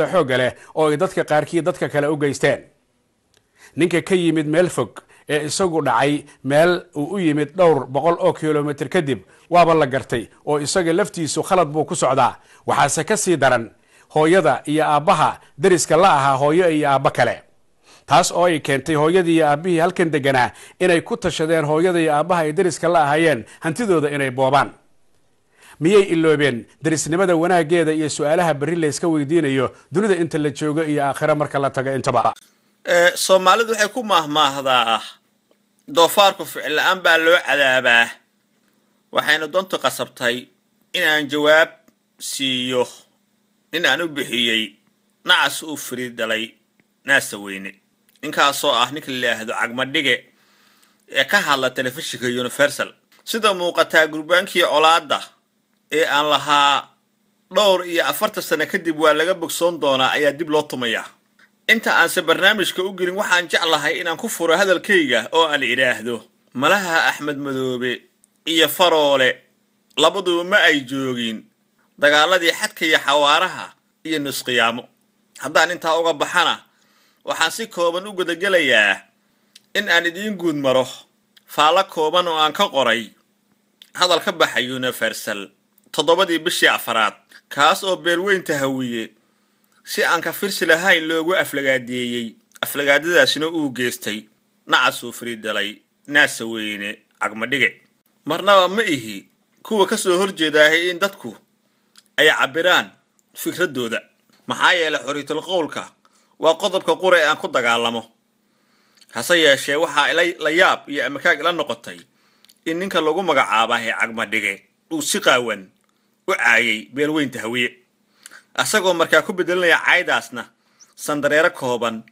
xoogga leh oo ay dadka qaarkii dadka kale u geysteen. ninka ka yimid meel fog ee isagu dhacay meel uu u yimid dhowr boqol oo kiiloomitir kadib waaba la gartay oo isaga laftiisu khalad buu ku socdaa. waxaase ka sii daran hooyada iyo aabbaha deriska la ahaa hooyo iyo aabba kale, taas oo ay keentay hooyadii iyo aabbihii halkan deganaa inay ku tashadeen hooyada iyo aabbaha ay deriska la ahaayeen hantidooda inay boobaan. miyay iloobeen derisnimada wanaaggeeda iyo su'aalaha berri la iska weydiinayo dunida inta la joogo iyo aakhira marka la tago intaba. Soomaalidu waxay ku mahmaahdaa doofaarku ficil la'aan baa loo cadaabaa. waxayna doonta qasabtay inaan jawaab siiyo in aan u bixiyey nacas uu firiid dhalay naasa weyne, ninkaasoo ah ninka la yidhaahdo cagmadhige ee ka hadla telefishinka Universal. sida muuqataa gurbaankii colaadda ee aan lahaa dhowr iyo 40 sano kadib waa laga bogsoon doonaa ayaa dib loo tumayaa. inta aan se barnaamijka u gelin waxaan jeclahay inaan ku furo hadalkayga oo aan idhaahdo malaha Axmed Madoobe iyo Faroole labaduba ma ay joogin dagaaladii xadka iyo xawaaraha iyo nusqiyaamo. haddaan intaa uga baxana waxaan si kooban u gudagelayaa in aan idiin guud maro faala kooban oo aan ka qoray hadal ka baxay Universal 7 bishii afraad, kaas oo beelweynta hawiye si aan ka firsi lahayn loogu aflagaadeeyay. aflagaadadaasina uu geystay nacas uu firiid dhalay naasa weyne cagmadhige. marnaba ma ihi kuwa ka soo horjeedaahay in dadku ay cabiraan fikradooda, maxaa yeelay xoriyatul qowlka waa qodobka qura ee aan ku dagaalamo. hase yeeshee waxaa la yaab iyo amakaag ila noqotay in ninka lagu magacaabahay cagmadhige uu si qaawan u caayay beelweynta hawiye, asagoo markaa ku bedelinaya caydaasna sandareero kooban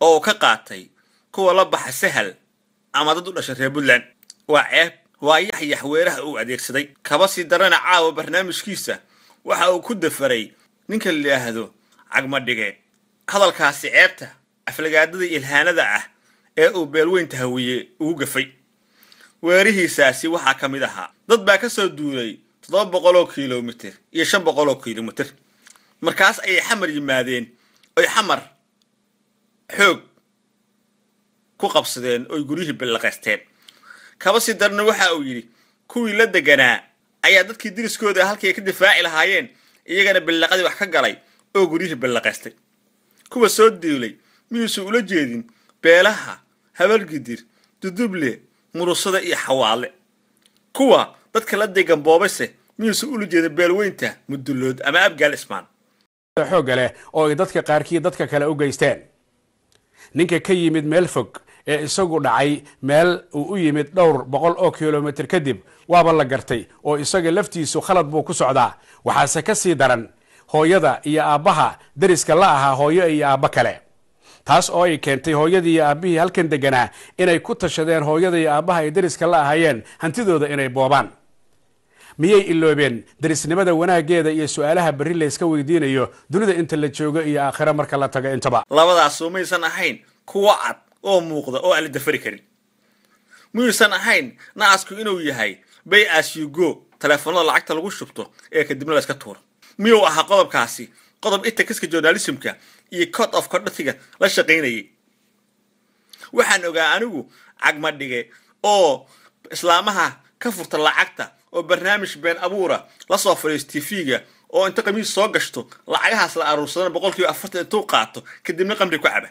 oo uu ka qaatay kuwa la baxa sahal ama dad u dhashay reer Puntland. waa ceeb, waa yaxyax weeraha uu adeegsaday. kaba sii darana caawa barnaamijkiisa waxa uu ku dafaray ninka la yidhaahdo cagmadhige hadalkaasi ceebta aflagaadada ilhaanada ah ee uu beelweynta hawiye ugu gafay. weerihiisaasi waxaa ka mid ahaa dad baa ka soo duulay 700 kiiloomitir iyo 500 kiiloomitir, markaas ayay xamar yimaadeen oy xamar xoog ku qabsadeen oy gurihii billaqaysteen. kaba sii darna waxa uu yidhi kuwii la deganaa ayaa dadkii diriskooda halkii ka difaaci lahaayeen iyagana billaqadii wax ka galay oo gurihii billaqaystay. kuwa soo duulay miyuusan ula jeedin beelaha habalgidir, duduble, murusada iyo xawaale. kuwa dadka la degan boobase miyuusan ula jeedin beelweynta mudulood ama abgaal ismaan. xoogga leh oo ay dadka qaarkii dadka kale u geysteen. ninka ka yimid meel fog ee isagu dhacay meel uu u yimid dhowr boqol oo kiiloomitir kadib waaba la gartay oo isaga laftiisu khalad buu ku socdaa. waxaase ka sii daran hooyada iyo aabbaha deriska la ahaa hooyo iyo aabba kale, taas oo ay keentay hooyadii iyo aabbihii halkan deganaa inay ku tashadeen hooyada iyo aabbaha ay deriska la ahaayeen hantidooda inay boobaan. miyay iloobeen derisnimada wanaaggeeda iyo su'aalaha berri la iska weydiinayo dunida inta la joogo iyo aakhira marka la tago intaba. labadaas maysan ahayn kuwa cad oo muuqda oo aan la dafari karin. miyuusan ahayn nacasku inuu yahay pay as you go, telefoonada lacagta lagu shubto ee kadibna la iska tuuro. miyuu ahaa qodobkaasi qodob ethics journalismka iyo code of conductga la shaqeynayay. waxaan ogaa anigu cagmadhige oo islaamaha ka furta lacagta oo barnaamij been abuura la soo fariistay TV-ga oo inta qamiis soo gashto lacagahaas la aruursadana 40% intuu qaato kadibna qamri ku caba.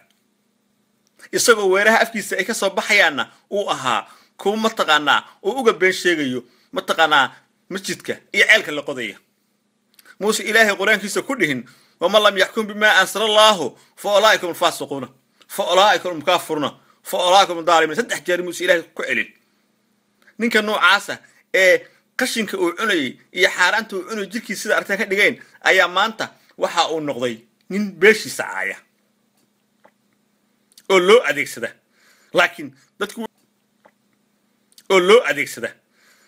isagoo weeraha afkiisa ay ka soo baxayaana uu ahaa kuwa mataqaanaa oo uga been sheegayo mataqaanaa masjidka iyo ceelka la qodaya. muuse ilaahay quraankiisa ku dhihin wama lam yaxkum bima ansalallahu fa ulaikum fasiquna fa ulaikum kafiruna fa ulaikum dhalimin. 3 jeer muuse ilaahay ku celin. ninka noocaasa ee qashinka uu cunay iyo xaaraanta uu cunay jirkiisa sida artay ka dhigeen ayaa maanta waxa uu noqday nin beeshiisa caaya oo loo adeegsada.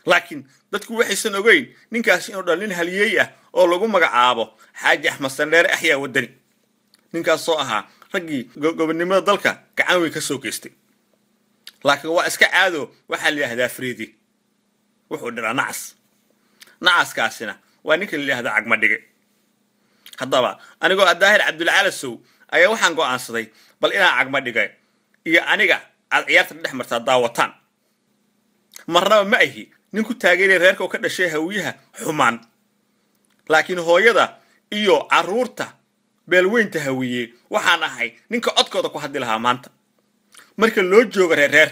laakiin dadku waxaysan ogeyn ninkaasi inuu dhalin haliyey ah oo lagu magacaabo Xaaji Axmed Sandheere Axyaa Wadani. ninkaas oo ahaa raggii gobonimada dalka gacan weyn ka soo geystay. laakiin waa iska caado waxa la yiraahdaa Friidi wuxuu dhiraa nacas. nacaskaasina waa ninka la yiraahdo cagmadhige. haddaba anigoo daahir cabdulcaali sow ayaa waxaan go'aansaday bal inaan cagma dhigay iyo aniga aad ciyaarta dhex martaa daawataan marnaba ma ahi nin ku taageeray reerka oo ka dhashay hawiyaha xumaan laakiin hooyada iyo caruurta beelweynta hawiye waxaan ahay ninka codkooda ku hadli lahaa maanta marka loo joogo reer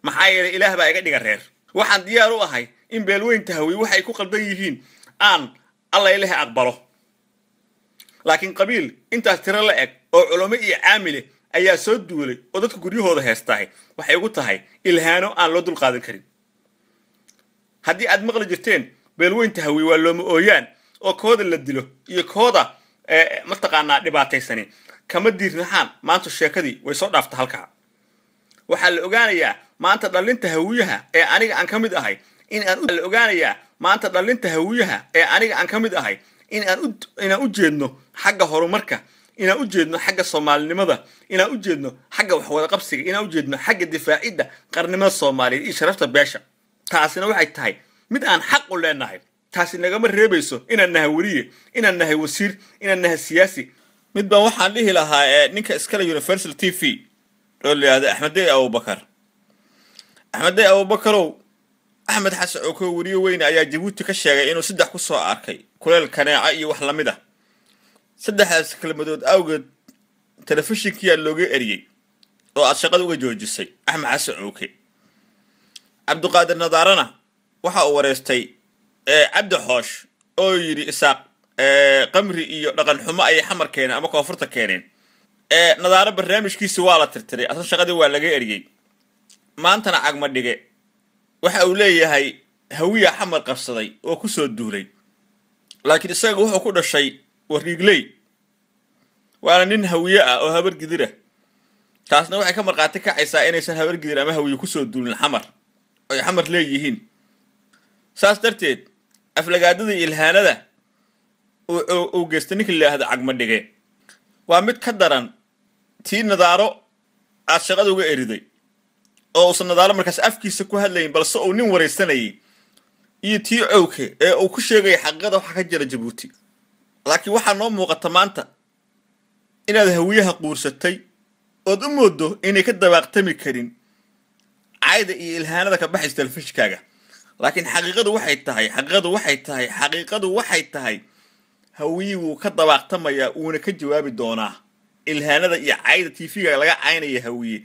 maxaa yeelay ilaah baa iga dhiga reer waxaan diyaar u ahay in beelweynta hawiye waxay ku qaldan yihiin aan alla ilaahay aqbalo laakiin qabiil intaas tiro la eg oo culimo iyo caamile ayaa soo duulay oo dadka guryahooda heestahay waxay ugu tahay ilhaano aan loo dul qaadan karin haddii aad maqli jirteen beelweynta hawiye waa looma ooyaan oo kooda la dilo iyo kooda mataqaanaa dhibaataysanin kama diirnaxaan maanta sheekadii way soo dhaafta halkaa waxaa la ogaanayaa maanta dhalinta hawiyaha ee aniga aan ka mid ahay la ogaanayaa maanta dhalinta hawiyaha ee aniga aan ka mid ahay inaan u jeedno xagga horumarka inaan u jeedno xagga soomaalinimada inaan u jeedno xagga waxwada qabsiga inaan u jeedno xagga difaacidda qarnimada soomaaliyeed iyo sharafta beesha taasina waxay tahay mid aan xaq u leenahay taasi nagama reebayso inaan nahay wariye inaan nahay wasiir inaan nahay siyaasi mid baan waxaan dhihi lahaa ninka iskale universal t v oo la yidhaahdo axmeddey abubakar axmeddey abubakarow axmed xasan oo koo wariye weyne ayaa jabuuti ka sheegay inuu 3 ku soo arkay kuleel kaneeca iyo wax lamid ah 3daas kelmadood awgeed telefishinkiyaa looga eriyey oo aad shaqada uga joojisay axmed xasan ooke cabdiqaadir nadaarana waxa uu wareystay cabdi xoosh oo yidhi isaaq qamri iyo dhaqan xumo ayay xamar keeneen ama koonfurta keeneen nadaaro barnaamijkiisi waa la tirtiray asan shaqadii waa laga eriyey maantana cagma dhige waxa uu leeyahay hawiya xamar qabsaday oo ku soo duulay laakiin isaga wuxuu ku dhashay wariigley waana nin hawiye ah oo habar gidira taasna waxay ka marqaati kacaysaa inaysan habar gidir ama hawiye ku soo duulin xamar ay xamar leeyihiin saas darteed aflagaadada ilhaanada uu geystay ninka la yidhaahdo cagma dhige waa mid ka daran tii nadaaro aad shaqada uga eriday oo uusan nadaaro markaas afkiisa ku hadlayn balse uu nin waraysanayay iyo tii cowke ee uu ku sheegay xaqiiqada waxa ka jira Jabuuti laakiin waxa noo muuqata maanta inaad hawiyaha quursatay oo u moodo inay ka dabaaqtami karin caayda iyo ilhaanada ka baxaysta telefishkaaga laakiin xaqiiqadu waxay tahay hawiyu ka dabaaqtamaya uuna ka jawaabi doonaa ilhaanada iyo caayda TV-ga laga caynaya hawiye